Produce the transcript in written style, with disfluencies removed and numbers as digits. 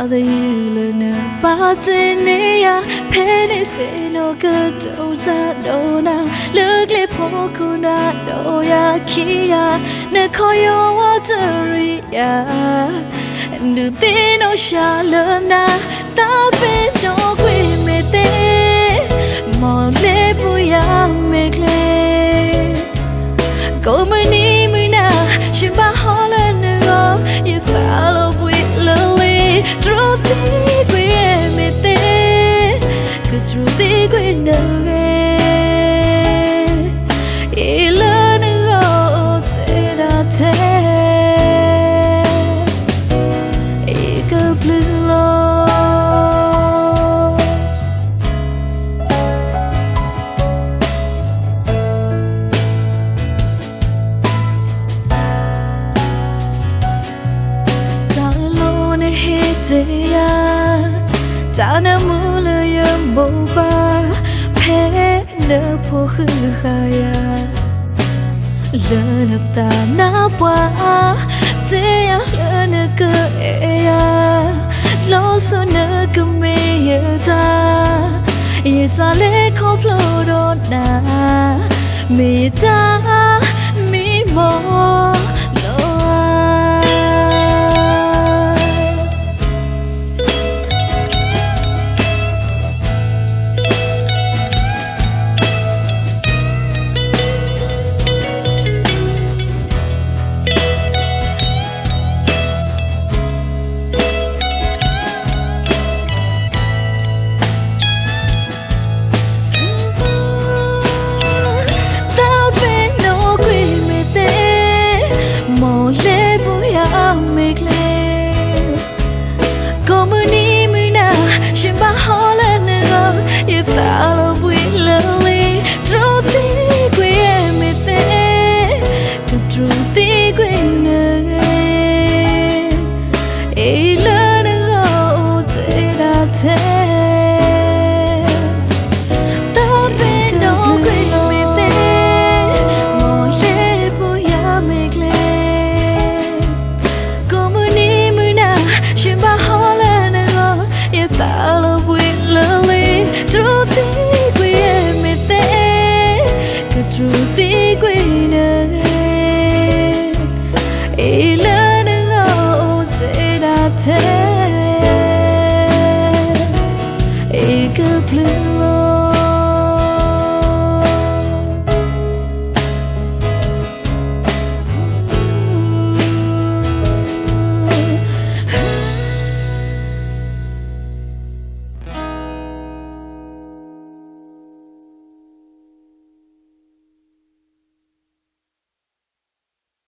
the Yulana, Patinia, Penny Sino, good to Dona, Lugly Pokuna, Doya Kia, Nekoyo Wateria, and the Dino Shalana, Tape no Quimete, Mole Puya Mekle, Gomani Mina, Shimba Holland, you follow with Lily, Truth we emite, good truth we know. Tana mula yang boba, pena pohaya, lena tana pa, tiang lena ke ea, losona ke meyata, ita le koplo na, meyata mi mo. Follow with Lily, truth we emite, the truth we know. A learning go to